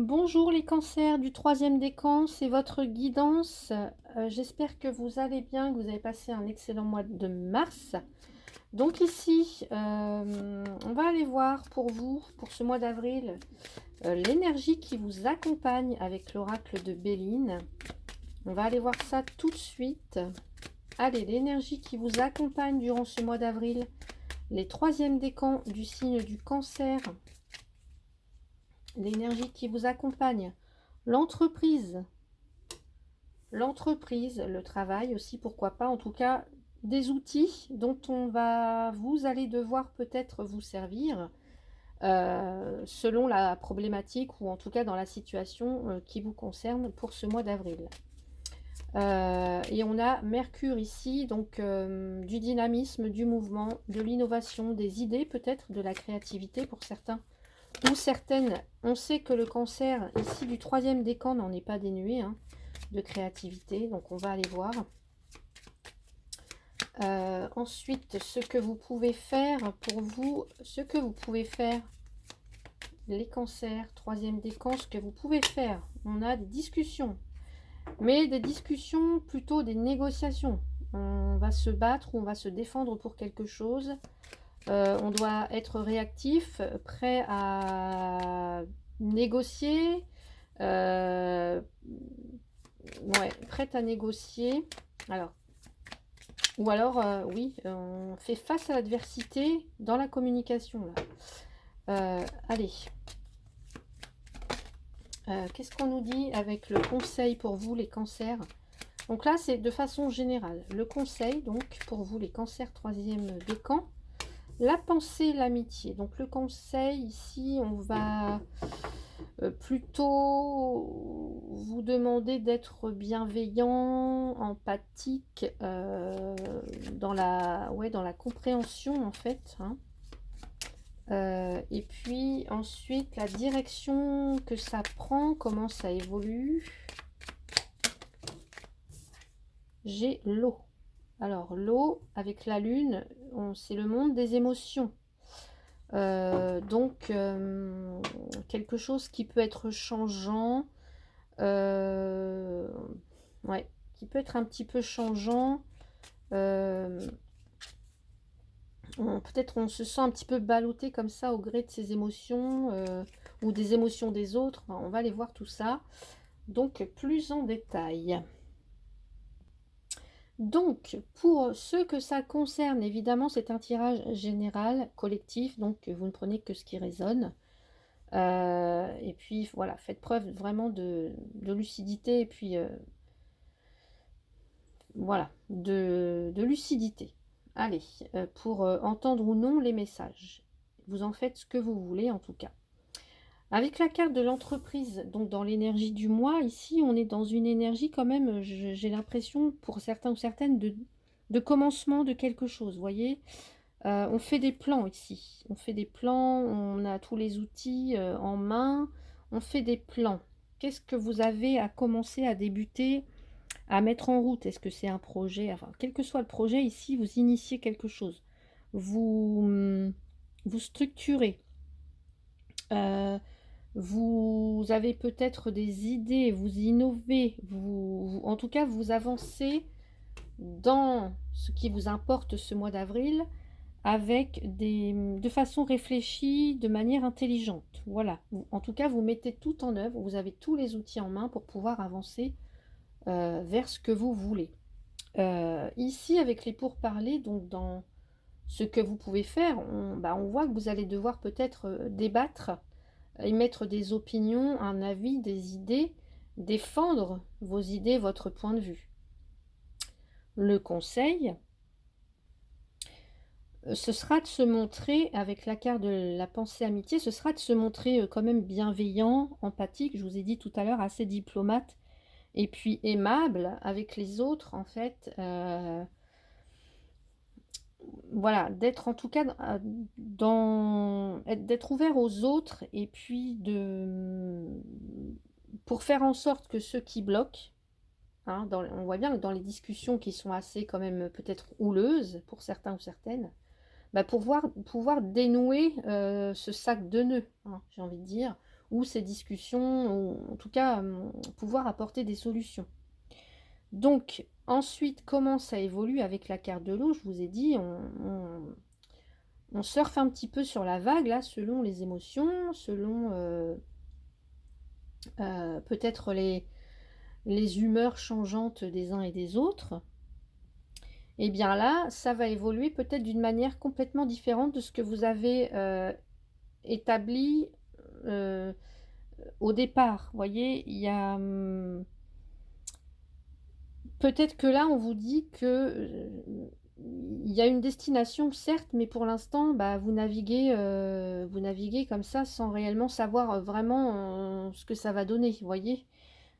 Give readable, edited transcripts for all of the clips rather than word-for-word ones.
Bonjour les cancers du troisième décan, c'est votre guidance. J'espère que vous allez bien, que vous avez passé un excellent mois de mars. Donc ici, on va aller voir pour vous, pour ce mois d'avril, l'énergie qui vous accompagne avec l'oracle de Béline. On va aller voir ça tout de suite. Allez, l'énergie qui vous accompagne durant ce mois d'avril, les troisièmes décans du signe du cancer. L'énergie qui vous accompagne, l'entreprise, le travail aussi, pourquoi pas, en tout cas, des outils dont vous allez devoir peut-être vous servir selon la problématique ou en tout cas dans la situation qui vous concerne pour ce mois d'avril. Et on a Mercure ici, donc du dynamisme, du mouvement, de l'innovation, des idées peut-être, de la créativité pour certains ou certaines. On sait que le cancer ici du troisième décan n'en est pas dénué hein, de créativité, donc on va aller voir. Ensuite, ce que vous pouvez faire pour vous, les cancers, troisième décan, ce que vous pouvez faire, on a des discussions, mais des discussions plutôt des négociations. On va se battre ou on va se défendre pour quelque chose. On doit être réactif, prêt à négocier, ouais, prête à négocier. Alors, ou alors, oui, on fait face à l'adversité dans la communication. Là. Allez. Qu'est-ce qu'on nous dit avec le conseil pour vous, les cancers? Donc là, c'est de façon générale. Le conseil, donc, pour vous, les cancers troisième décan. La pensée, l'amitié. Donc le conseil, ici, on va plutôt vous demander d'être bienveillant, empathique, dans la compréhension, en fait. Hein. Et puis ensuite, la direction que ça prend, comment ça évolue. J'ai l'eau. Alors l'eau, avec la lune, c'est le monde des émotions. Donc, quelque chose qui peut être changeant, ouais, qui peut être un petit peu changeant. Peut-être on se sent un petit peu ballotté comme ça au gré de ses émotions ou des émotions des autres. Enfin, on va aller voir tout ça. Donc, plus en détail. Donc, pour ceux que ça concerne, évidemment, c'est un tirage général, collectif, donc vous ne prenez que ce qui résonne. Et puis, voilà, faites preuve vraiment de lucidité, et puis, voilà, de lucidité. Allez, pour entendre ou non les messages. Vous en faites ce que vous voulez, en tout cas. Avec la carte de l'entreprise, donc dans l'énergie du mois, ici on est dans une énergie quand même, j'ai l'impression pour certains ou certaines de commencement de quelque chose, vous voyez. On fait des plans ici, on fait des plans, on a tous les outils en main, on fait des plans. Qu'est-ce que vous avez à commencer à débuter, à mettre en route? Est-ce que c'est un projet? Enfin, quel que soit le projet, ici vous initiez quelque chose. Vous structurez. Vous avez peut-être des idées, vous innovez, en tout cas, vous avancez dans ce qui vous importe ce mois d'avril avec de façon réfléchie, de manière intelligente. Voilà. En tout cas, vous mettez tout en œuvre, vous avez tous les outils en main pour pouvoir avancer vers ce que vous voulez. Ici, avec les pourparlers, donc dans ce que vous pouvez faire, on voit que vous allez devoir peut-être débattre, émettre des opinions, un avis, des idées, défendre vos idées, votre point de vue. Le conseil, ce sera de se montrer, avec la carte de la pensée amitié, ce sera de se montrer quand même bienveillant, empathique, je vous ai dit tout à l'heure, assez diplomate, et puis aimable avec les autres, en fait. Voilà, d'être en tout cas d'être ouvert aux autres et puis pour faire en sorte que ceux qui bloquent, hein, on voit bien que dans les discussions qui sont assez quand même peut-être houleuses pour certains ou certaines, bah pouvoir dénouer ce sac de nœuds, hein, j'ai envie de dire, ou ces discussions, ou en tout cas pouvoir apporter des solutions. Donc ensuite, comment ça évolue avec la carte de l'eau? Je vous ai dit, on surfe un petit peu sur la vague là, selon les émotions, selon peut-être les humeurs changeantes des uns et des autres. Et bien là, ça va évoluer peut-être d'une manière complètement différente de ce que vous avez établi euh, au départ. Vous voyez, il y a peut-être que là, on vous dit que il y a une destination, certes, mais pour l'instant, bah, vous naviguez comme ça sans réellement savoir vraiment ce que ça va donner, vous voyez.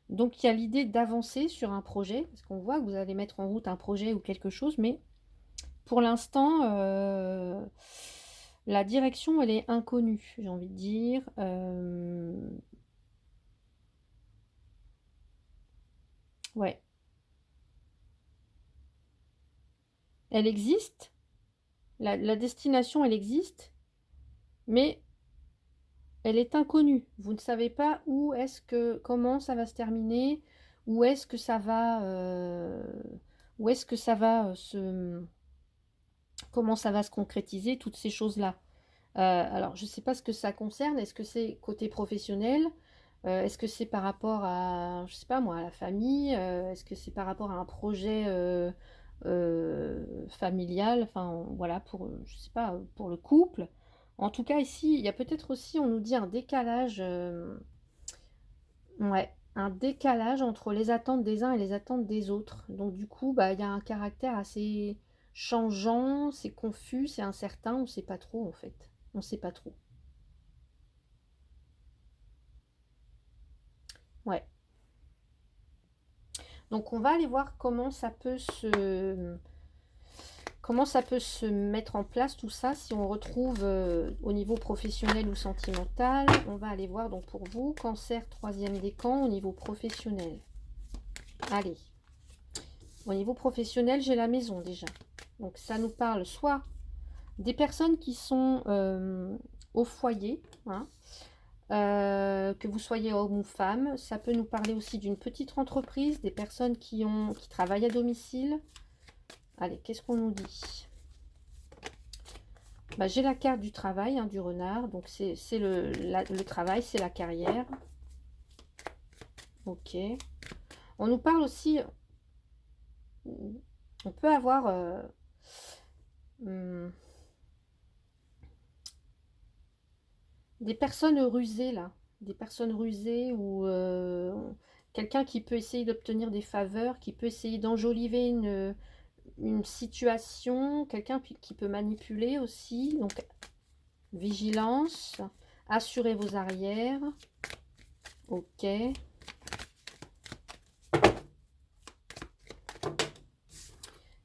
Donc, il y a l'idée d'avancer sur un projet, parce qu'on voit que vous allez mettre en route un projet ou quelque chose, mais pour l'instant, la direction, elle est inconnue, j'ai envie de dire. Ouais, elle existe, la destination, elle existe, mais elle est inconnue. Vous ne savez pas comment ça va se terminer, où est-ce que ça va, où est-ce que ça va comment ça va se concrétiser, toutes ces choses-là. Alors, je ne sais pas ce que ça concerne. Est-ce que c'est côté professionnel? Est-ce que c'est par rapport à, je sais pas moi, à la famille? Est-ce que c'est par rapport à un projet familial? Enfin, voilà, je sais pas, pour le couple. En tout cas, ici, il y a peut-être aussi, on nous dit un décalage, ouais, un décalage entre les attentes des uns et les attentes des autres. Donc, du coup, bah, il y a un caractère assez changeant, c'est confus, c'est incertain, on ne sait pas trop en fait. On ne sait pas trop. Ouais. Donc, on va aller voir comment ça peut se mettre en place tout ça si on retrouve au niveau professionnel ou sentimental. On va aller voir donc pour vous, cancer troisième décan au niveau professionnel. Allez, au niveau professionnel, j'ai la maison déjà. Donc ça nous parle soit des personnes qui sont au foyer, hein, que vous soyez homme ou femme. Ça peut nous parler aussi d'une petite entreprise, des personnes qui travaillent à domicile. Allez, qu'est-ce qu'on nous dit? Bah, j'ai la carte du travail, hein, du renard. Donc c'est le travail, c'est la carrière. Ok. On nous parle aussi, on peut avoir hum, des personnes rusées là. Des personnes rusées ou quelqu'un qui peut essayer d'obtenir des faveurs, qui peut essayer d'enjoliver une situation, quelqu'un qui peut manipuler aussi. Donc vigilance, assurez vos arrières. Ok.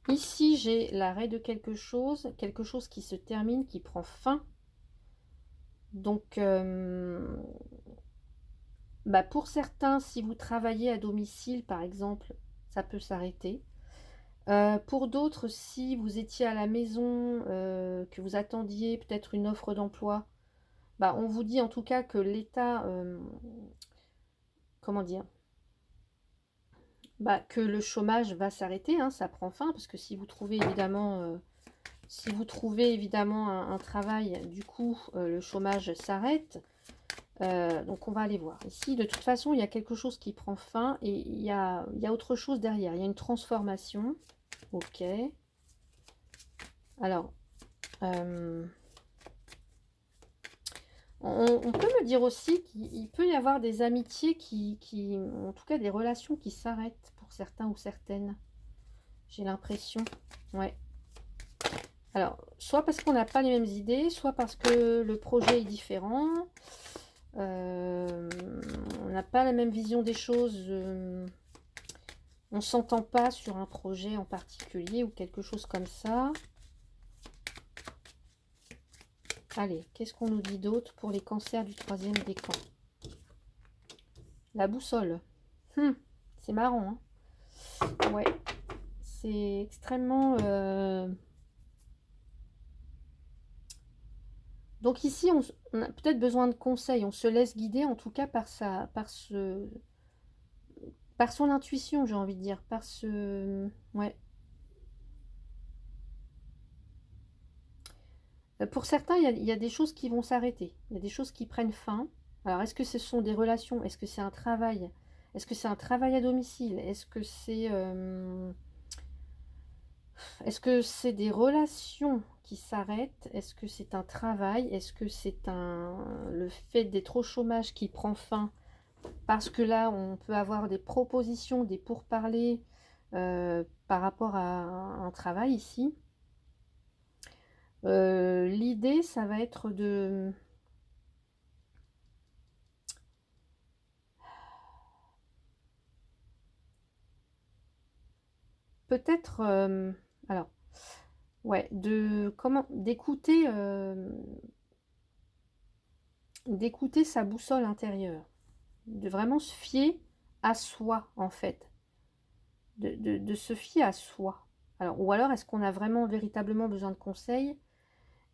Ici, j'ai l'arrêt de quelque chose qui se termine, qui prend fin. Donc, bah pour certains, si vous travaillez à domicile, par exemple, ça peut s'arrêter. Pour d'autres, si vous étiez à la maison, que vous attendiez peut-être une offre d'emploi, bah on vous dit en tout cas que l'État, comment dire, bah, que le chômage va s'arrêter, hein, ça prend fin, parce que si vous trouvez évidemment un travail, du coup, le chômage s'arrête. Donc on va aller voir. Ici, de toute façon, il y a quelque chose qui prend fin et il y a autre chose derrière. Il y a une transformation. Ok. Alors, on peut me dire aussi qu'il peut y avoir des amitiés en tout cas des relations qui s'arrêtent pour certains ou certaines. J'ai l'impression. Ouais. Alors, soit parce qu'on n'a pas les mêmes idées, soit parce que le projet est différent. On n'a pas la même vision des choses. On ne s'entend pas sur un projet en particulier ou quelque chose comme ça. Allez, qu'est-ce qu'on nous dit d'autre pour les cancers du troisième décan? La boussole. C'est marrant, hein? Ouais. C'est extrêmement... Donc ici, on a peut-être besoin de conseils. On se laisse guider, en tout cas, par son intuition, j'ai envie de dire. Ouais. Pour certains, il y a des choses qui vont s'arrêter. Il y a des choses qui prennent fin. Alors, est-ce que ce sont des relations? Est-ce que c'est un travail? Est-ce que c'est un travail à domicile? Est-ce que c'est des relations qui s'arrêtent? Est-ce que c'est un travail? Est-ce que c'est le fait d'être au chômage qui prend fin? Parce que là, on peut avoir des propositions, des pourparlers par rapport à un travail ici. L'idée, ça va être de... Peut-être... alors, ouais, d'écouter sa boussole intérieure. De vraiment se fier à soi, en fait. De se fier à soi. Alors, ou alors, est-ce qu'on a vraiment véritablement besoin de conseils?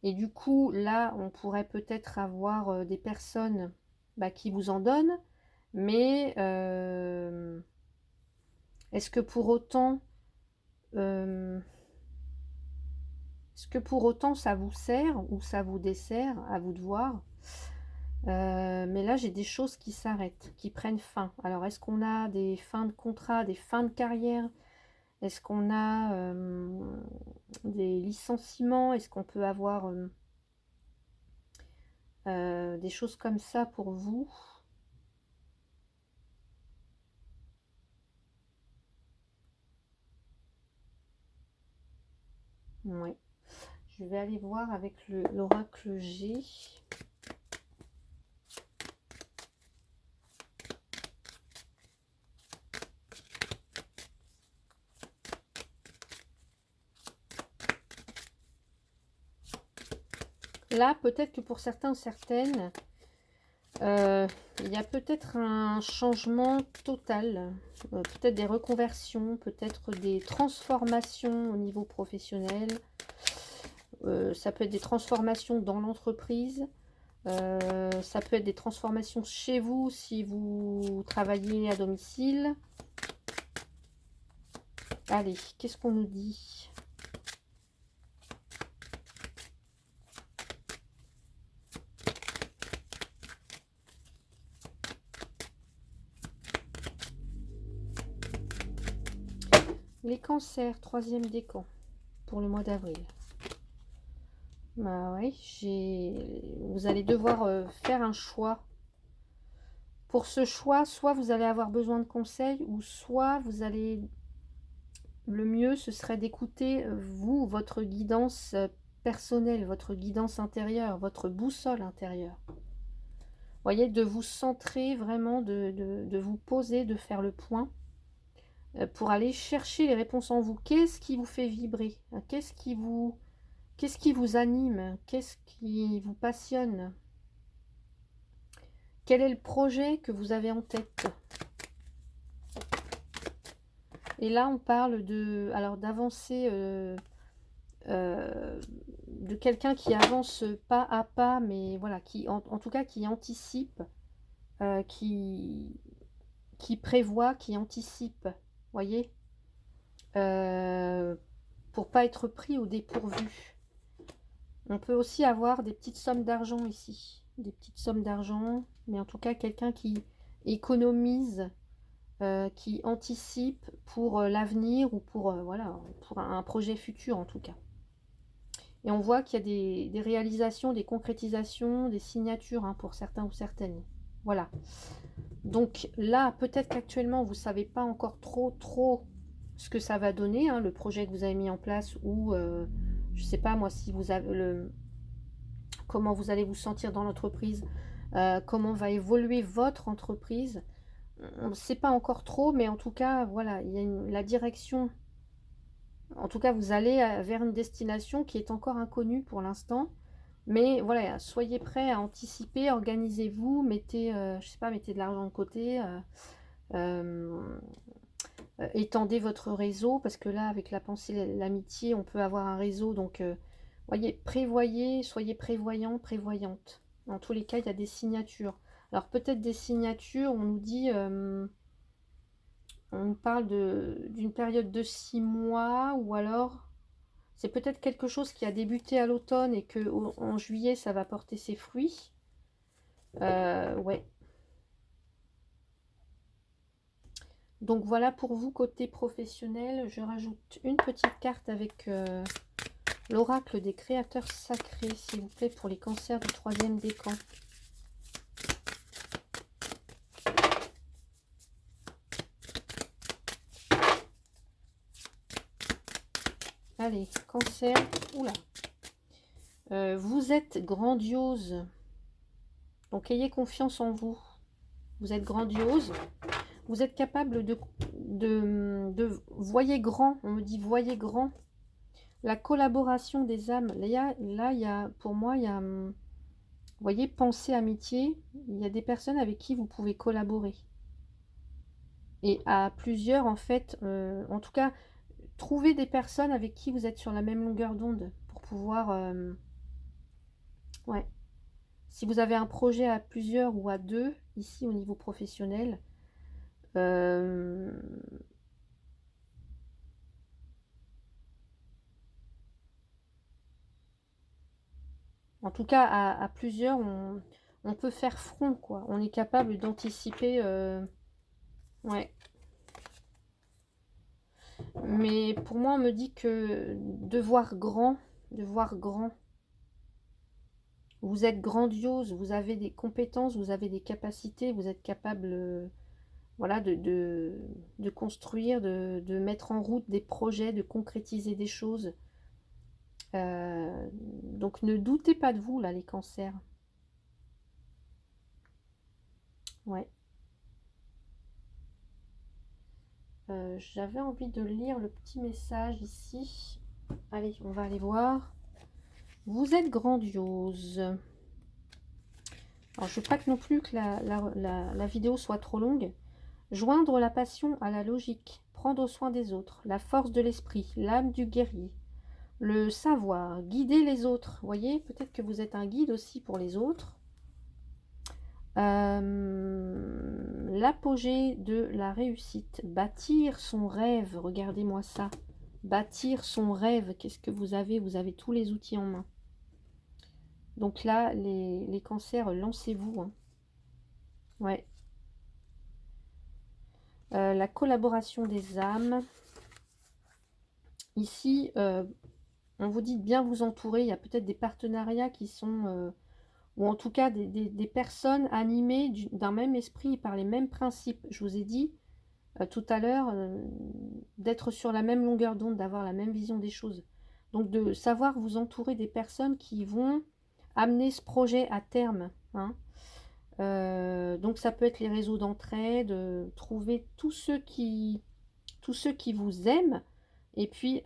Et du coup, là, on pourrait peut-être avoir des personnes qui vous en donnent, mais est-ce que pour autant, euh, ça vous sert ou ça vous dessert? À vous de voir. Mais là, j'ai des choses qui s'arrêtent, qui prennent fin. Alors, est-ce qu'on a des fins de contrat, des fins de carrière? Est-ce qu'on a des licenciements? Est-ce qu'on peut avoir des choses comme ça pour vous? Ouais. Je vais aller voir avec l'oracle G. Là, peut-être que pour certains ou certaines, il y a peut-être un changement total, peut-être des reconversions, peut-être des transformations au niveau professionnel. Ça peut être des transformations dans l'entreprise. Ça peut être des transformations chez vous si vous travaillez à domicile. Allez, qu'est-ce qu'on nous dit? Les cancers, troisième décan pour le mois d'avril. Bah oui, vous allez devoir faire un choix. Pour ce choix, soit vous allez avoir besoin de conseils, ou soit vous allez... Le mieux, ce serait d'écouter, vous, votre guidance personnelle, votre guidance intérieure, votre boussole intérieure. Vous voyez, de vous centrer vraiment, de vous poser, de faire le point, pour aller chercher les réponses en vous. Qu'est-ce qui vous fait vibrer? Qu'est-ce qui vous anime? Qu'est-ce qui vous passionne? Quel est le projet que vous avez en tête? Et là, on parle d'avancer, de quelqu'un qui avance pas à pas, mais voilà, en tout cas, qui anticipe, euh, qui, qui prévoit, qui anticipe, voyez, euh, pour pas être pris au dépourvu. On peut aussi avoir des petites sommes d'argent ici, des petites sommes d'argent, mais en tout cas, quelqu'un qui économise, qui anticipe pour l'avenir ou voilà, pour un projet futur en tout cas. Et on voit qu'il y a des réalisations, des concrétisations, des signatures pour certains ou certaines. Voilà. Donc là, peut-être qu'actuellement, vous ne savez pas encore trop ce que ça va donner, le projet que vous avez mis en place, ou je ne sais pas moi si vous avez comment vous allez vous sentir dans l'entreprise, comment va évoluer votre entreprise. On ne sait pas encore trop, mais en tout cas, voilà, il y a la direction. En tout cas, vous allez vers une destination qui est encore inconnue pour l'instant. Mais voilà, soyez prêts à anticiper, organisez-vous, je sais pas, mettez de l'argent de côté, euh, étendez votre réseau, parce que là, avec la pensée, l'amitié, on peut avoir un réseau, donc Voyez, prévoyez, soyez prévoyant, prévoyante. Dans tous les cas, il y a des signatures. Alors peut-être des signatures, on nous dit, on parle d'une période de 6 mois, ou alors c'est peut-être quelque chose qui a débuté à l'automne et que en juillet, ça va porter ses fruits. Ouais. Donc voilà pour vous côté professionnel. Je rajoute une petite carte avec l'oracle des créateurs sacrés, s'il vous plaît, pour les cancers du 3e décan. Allez, cancer. Oula. Vous êtes grandiose. Donc ayez confiance en vous. Vous êtes grandiose. Vous êtes capable de voyez grand. On me dit voyez grand. La collaboration des âmes. Là, il y a, pour moi, il y a, vous voyez, pensée, amitié. Il y a des personnes avec qui vous pouvez collaborer. Et à plusieurs, en fait, en tout cas, trouvez des personnes avec qui vous êtes sur la même longueur d'onde pour pouvoir... ouais. Si vous avez un projet à plusieurs ou à deux, ici au niveau professionnel, en tout cas à plusieurs, on peut faire front, quoi. On est capable d'anticiper. Ouais. Mais pour moi, on me dit que de voir grand, vous êtes grandiose, vous avez des compétences, vous avez des capacités, vous êtes capable, voilà, de construire, de mettre en route des projets, de concrétiser des choses. Donc ne doutez pas de vous, là, les cancers. Ouais. J'avais envie de lire le petit message ici. Allez, on va aller voir. Vous êtes grandiose. Alors, je ne veux pas que non plus que la vidéo soit trop longue. Joindre la passion à la logique, prendre soin des autres, la force de l'esprit, l'âme du guerrier, le savoir, guider les autres. Vous voyez, peut-être que vous êtes un guide aussi pour les autres. L'apogée de la réussite, bâtir son rêve, regardez-moi ça, bâtir son rêve, qu'est-ce que vous avez? Vous avez tous les outils en main. Donc là, les cancers, lancez-vous. Hein. Ouais. La collaboration des âmes. Ici, on vous dit de bien vous entourer, il y a peut-être des partenariats qui sont... ou en tout cas des personnes animées d'un même esprit par les mêmes principes. Je vous ai dit tout à l'heure d'être sur la même longueur d'onde, d'avoir la même vision des choses. Donc de savoir vous entourer des personnes qui vont amener ce projet à terme. Hein. Donc ça peut être les réseaux d'entraide, trouver tous ceux qui vous aiment et puis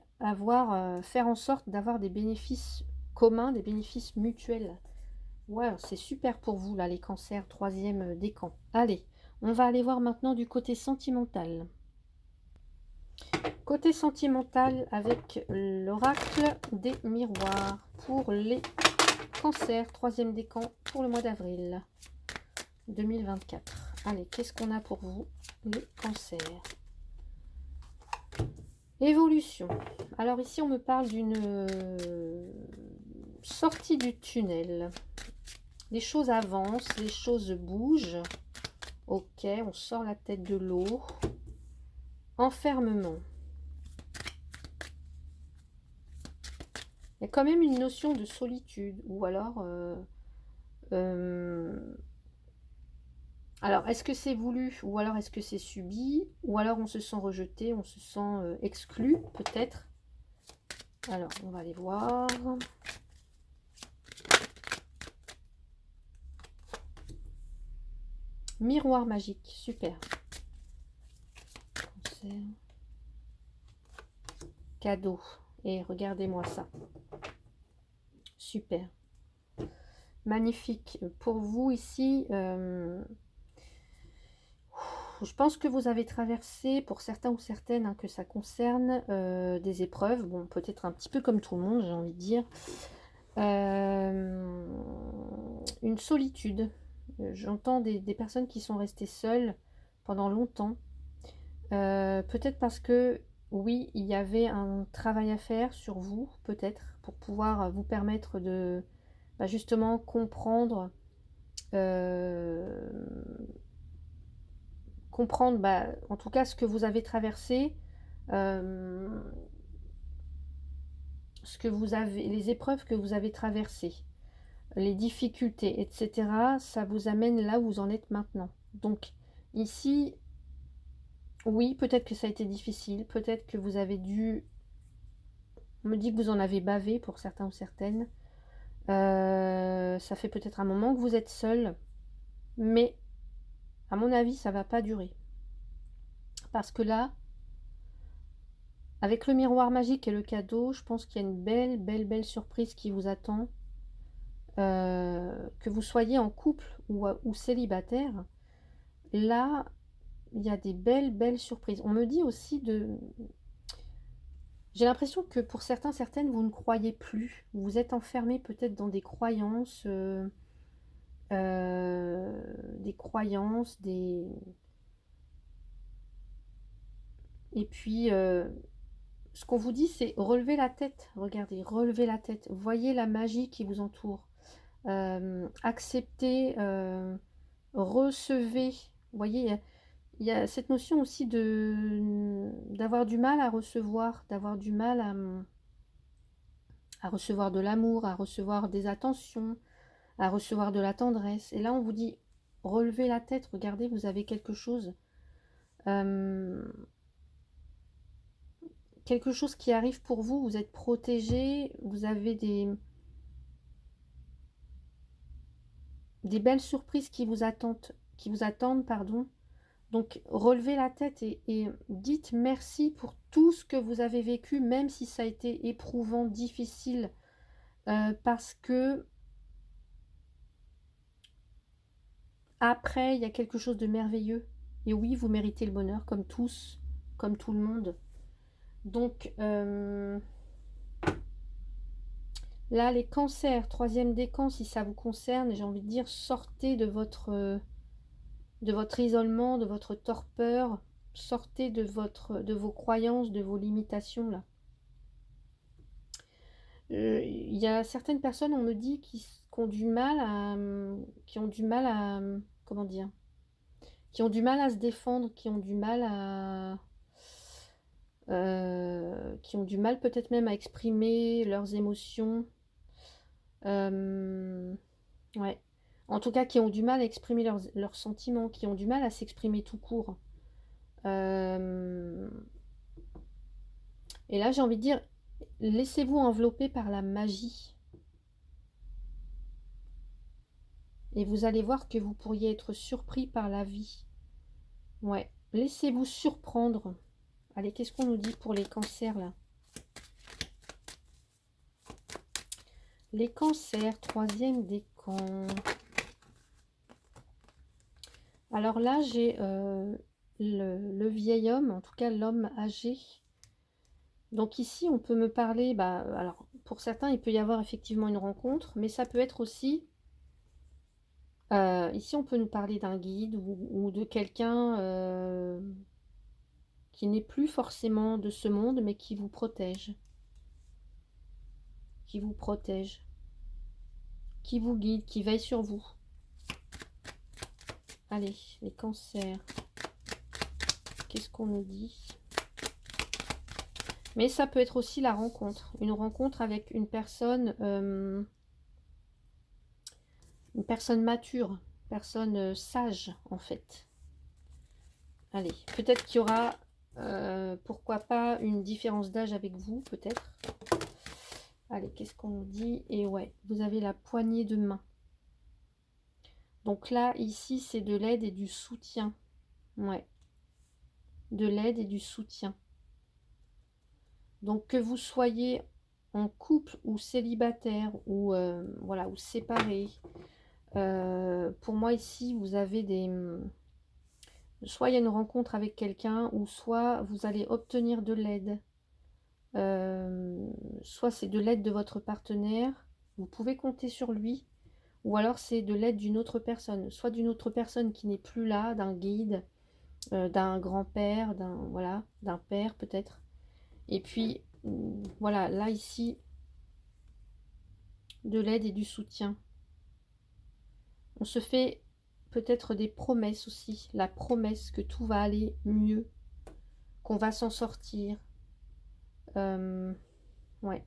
faire en sorte d'avoir des bénéfices communs, des bénéfices mutuels. Ouais, c'est super pour vous, là, les cancers, 3e décan. Allez, on va aller voir maintenant du côté sentimental. Côté sentimental avec l'oracle des miroirs pour les cancers, 3e décan pour le mois d'avril 2024. Allez, qu'est-ce qu'on a pour vous, les cancers? Évolution. Alors ici, on me parle d'une sortie du tunnel. Les choses avancent, les choses bougent. Ok, on sort la tête de l'eau. Enfermement. Il y a quand même une notion de solitude. Ou alors... alors, est-ce que c'est voulu? Ou alors est-ce que c'est subi? Ou alors on se sent rejeté, on se sent exclu, peut-être. Alors, on va aller voir... Miroir magique, super. Cadeau. Et regardez-moi ça. Super. Magnifique. Pour vous ici, je pense que vous avez traversé, pour certains ou certaines, hein, que ça concerne, des épreuves. Bon, peut-être un petit peu comme tout le monde, j'ai envie de dire. Une solitude. J'entends des personnes qui sont restées seules pendant longtemps. Peut-être parce que, oui, il y avait un travail à faire sur vous, peut-être, pour pouvoir vous permettre de, bah, justement comprendre, euh, comprendre, bah, en tout cas, ce que vous avez traversé, euh, ce que vous avez, les épreuves que vous avez traversées, les difficultés, etc. Ça vous amène là où vous en êtes maintenant. Donc, ici, oui, peut-être que ça a été difficile, peut-être que vous avez dû, on me dit que vous en avez bavé pour certains ou certaines. Ça fait peut-être un moment que vous êtes seul, mais à mon avis, ça va pas durer. Parce que là, avec le miroir magique et le cadeau, je pense qu'il y a une belle, belle, belle surprise qui vous attend. Que vous soyez en couple ou célibataire, là, il y a des belles, belles surprises. On me dit aussi de... J'ai l'impression que pour certains, certaines, vous ne croyez plus. Vous êtes enfermé peut-être dans des croyances, des croyances, des... Et puis, ce qu'on vous dit, c'est relevez la tête. Regardez, relevez la tête. Voyez la magie qui vous entoure. Acceptez, recevez. Vous voyez, il y a cette notion aussi de d'avoir du mal à recevoir, d'avoir du mal à recevoir de l'amour, à recevoir des attentions, à recevoir de la tendresse. Et là, on vous dit, relevez la tête, regardez, vous avez euh, quelque chose qui arrive pour vous, vous êtes protégé, vous avez des belles surprises qui vous attendent, pardon. Donc, relevez la tête et dites merci pour tout ce que vous avez vécu, même si ça a été éprouvant, difficile, parce que après, il y a quelque chose de merveilleux. Et oui, vous méritez le bonheur, comme tous, comme tout le monde. Donc, là, les cancers, troisième décan, si ça vous concerne, j'ai envie de dire, sortez de votre isolement, de votre torpeur, sortez de vos croyances, de vos limitations, là. Il y a certaines personnes, on me dit, qui ont du mal qui ont du mal à, comment dire, qui ont du mal à se défendre, qui ont du mal à, qui ont du mal peut-être même à exprimer leurs émotions. Euh, ouais. En tout cas, qui ont du mal à exprimer leurs sentiments, qui ont du mal à s'exprimer tout court. Euh, et là, j'ai envie de dire, laissez-vous envelopper par la magie. Et vous allez voir que vous pourriez être surpris par la vie. Ouais. Laissez-vous surprendre. Allez, qu'est-ce qu'on nous dit pour les cancers, là? Les cancers, troisième décan. Alors là, j'ai le vieil homme, en tout cas l'homme âgé. Donc ici, on peut me parler, bah, alors pour certains, il peut y avoir effectivement une rencontre, mais ça peut être aussi, ici, on peut nous parler d'un guide ou de quelqu'un qui n'est plus forcément de ce monde, mais qui vous protège, qui vous guide, qui veille sur vous. Allez, les cancers, qu'est-ce qu'on nous dit? Mais ça peut être aussi la rencontre, une rencontre avec une personne mature, personne sage en fait. Allez, peut-être qu'il y aura, pourquoi pas, une différence d'âge avec vous, peut-être. Allez, qu'est-ce qu'on nous dit? Et ouais, vous avez la poignée de main. Donc là, ici, c'est de l'aide et du soutien. Ouais, de l'aide et du soutien. Donc que vous soyez en couple ou célibataire ou voilà, ou séparé, pour moi ici, vous avez Soit il y a une rencontre avec quelqu'un, ou soit vous allez obtenir de l'aide. Soit c'est de l'aide de votre partenaire, vous pouvez compter sur lui, ou alors c'est de l'aide d'une autre personne, soit d'une autre personne qui n'est plus là, d'un guide, d'un grand-père, voilà, d'un père peut-être. Et puis, voilà, là ici, de l'aide et du soutien. On se fait peut-être des promesses aussi, la promesse que tout va aller mieux, qu'on va s'en sortir. Ouais.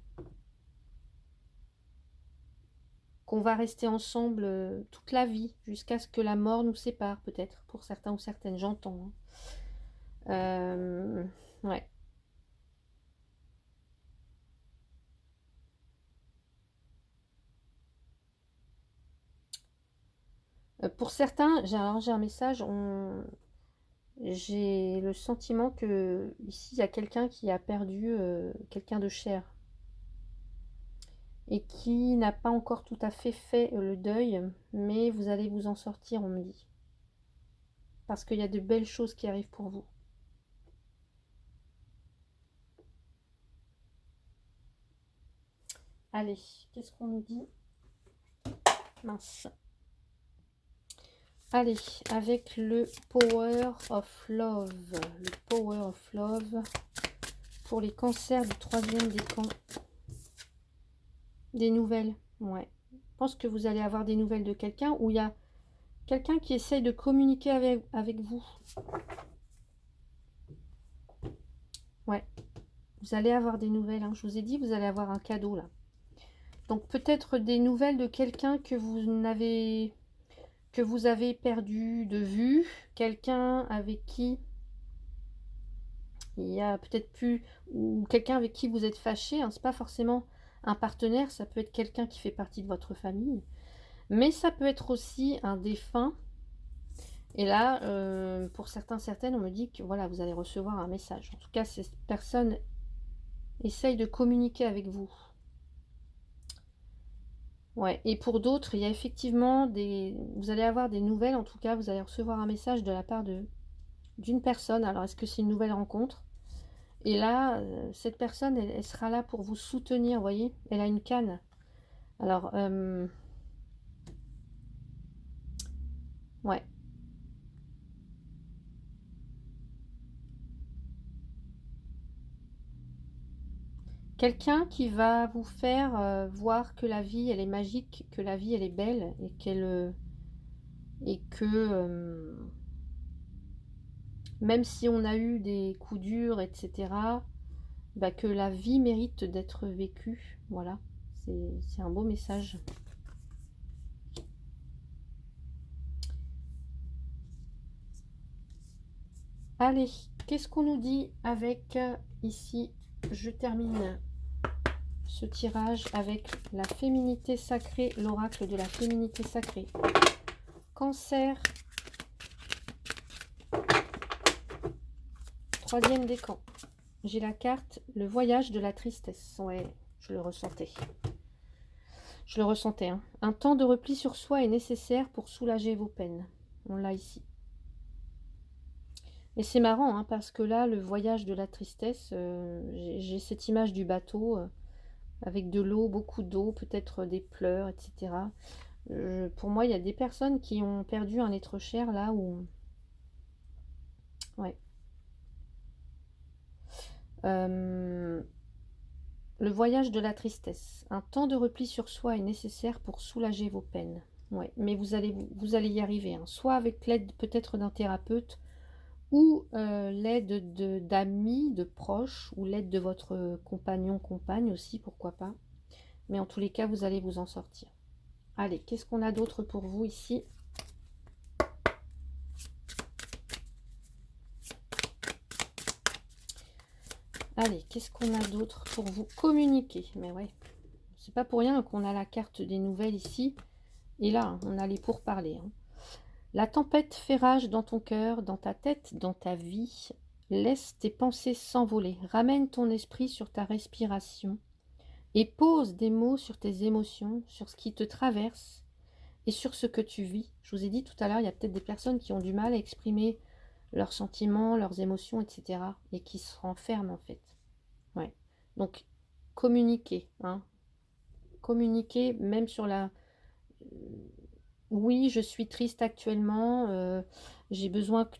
Qu'on va rester ensemble toute la vie, jusqu'à ce que la mort nous sépare, peut-être, pour certains ou certaines, j'entends. Ouais. Pour certains, alors j'ai un message, j'ai le sentiment que ici il y a quelqu'un qui a perdu quelqu'un de cher et qui n'a pas encore tout à fait le deuil, mais vous allez vous en sortir, on me dit. Parce qu'il y a de belles choses qui arrivent pour vous. Allez, qu'est-ce qu'on nous dit? Mince. Allez, avec le Power of Love. Le Power of Love pour les cancers du 3e décan. Des nouvelles, ouais. Je pense que vous allez avoir des nouvelles de quelqu'un, ou il y a quelqu'un qui essaye de communiquer avec vous. Ouais, vous allez avoir des nouvelles, hein. Je vous ai dit, vous allez avoir un cadeau là. Donc peut-être des nouvelles de quelqu'un que vous avez perdu de vue, quelqu'un avec qui il y a peut-être plus, ou quelqu'un avec qui vous êtes fâché, hein. C'est pas forcément un partenaire, ça peut être quelqu'un qui fait partie de votre famille, mais ça peut être aussi un défunt. Et là, pour certains, certaines, on me dit que voilà, vous allez recevoir un message. En tout cas, cette personne essaye de communiquer avec vous. Ouais, et pour d'autres, il y a effectivement vous allez avoir des nouvelles, en tout cas, vous allez recevoir un message de la part d'une personne. Alors, est-ce que c'est une nouvelle rencontre? Et là, cette personne, elle sera là pour vous soutenir, vous voyez? Elle a une canne. Alors, ouais. Quelqu'un qui va vous faire voir que la vie, elle est magique, que la vie, elle est belle, et que même si on a eu des coups durs, etc., bah, que la vie mérite d'être vécue. Voilà, c'est un beau message. Allez, qu'est-ce qu'on nous dit avec ici? Je termine ce tirage avec la féminité sacrée, l'oracle de la féminité sacrée. Cancer, 3e décan. J'ai la carte, le voyage de la tristesse. Ouais, je le ressentais. Je le ressentais. Hein. Un temps de repli sur soi est nécessaire pour soulager vos peines. On l'a ici. Et c'est marrant, hein, parce que là, le voyage de la tristesse, j'ai cette image du bateau, avec de l'eau, beaucoup d'eau, peut-être des pleurs, etc. Pour moi, il y a des personnes qui ont perdu un être cher, là, où... Ouais. Le voyage de la tristesse. Un temps de repli sur soi est nécessaire pour soulager vos peines. Ouais, mais vous allez y arriver, hein. Soit avec l'aide peut-être d'un thérapeute, ou l'aide d'amis, de proches, ou l'aide de votre compagnon, compagne aussi, pourquoi pas. Mais en tous les cas, vous allez vous en sortir. Allez, qu'est-ce qu'on a d'autre pour vous ici? Allez, qu'est-ce qu'on a d'autre pour vous communiquer? Mais ouais, c'est pas pour rien qu'on a la carte des nouvelles ici. Et là, on a les pourparlers. Hein. La tempête fait rage dans ton cœur, dans ta tête, dans ta vie. Laisse tes pensées s'envoler. Ramène ton esprit sur ta respiration. Et pose des mots sur tes émotions, sur ce qui te traverse et sur ce que tu vis. Je vous ai dit tout à l'heure, il y a peut-être des personnes qui ont du mal à exprimer leurs sentiments, leurs émotions, etc. et qui se renferment en fait. Ouais. Donc, communiquer, hein. Communiquer même sur la... Oui, je suis triste actuellement, j'ai besoin que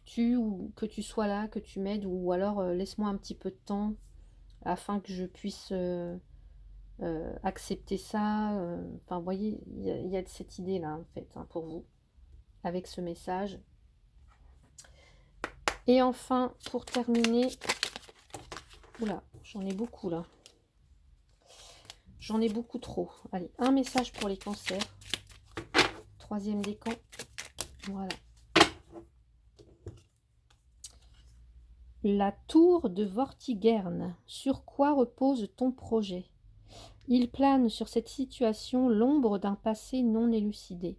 tu sois là, que tu m'aides, ou alors laisse-moi un petit peu de temps afin que je puisse accepter ça. Enfin, vous voyez, il y a cette idée-là, en fait, hein, pour vous, avec ce message. Et enfin, pour terminer, oula, j'en ai beaucoup là. J'en ai beaucoup trop. Allez, un message pour les cancers. Troisième décan. Voilà. La tour de Vortigern. Sur quoi repose ton projet? Il plane sur cette situation l'ombre d'un passé non élucidé.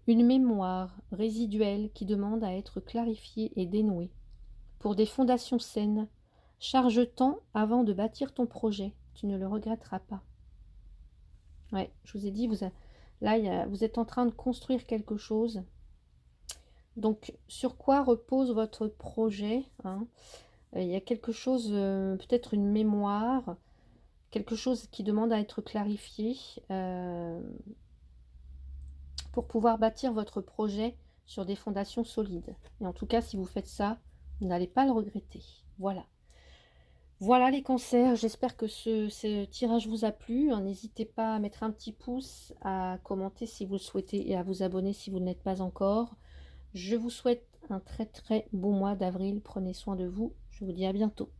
Une mémoire résiduelle qui demande à être clarifiée et dénouée. Pour des fondations saines, charge-t'en avant de bâtir ton projet. Tu ne le regretteras pas. Ouais, je vous ai dit, là, vous êtes en train de construire quelque chose. Donc, sur quoi repose votre projet, hein? Il y a quelque chose, peut-être une mémoire, quelque chose qui demande à être clarifié pour pouvoir bâtir votre projet sur des fondations solides. Et en tout cas, si vous faites ça, vous n'allez pas le regretter. Voilà. Voilà les cancers, j'espère que ce tirage vous a plu. N'hésitez pas à mettre un petit pouce, à commenter si vous le souhaitez et à vous abonner si vous ne l'êtes pas encore. Je vous souhaite un très très beau mois d'avril. Prenez soin de vous. Je vous dis à bientôt.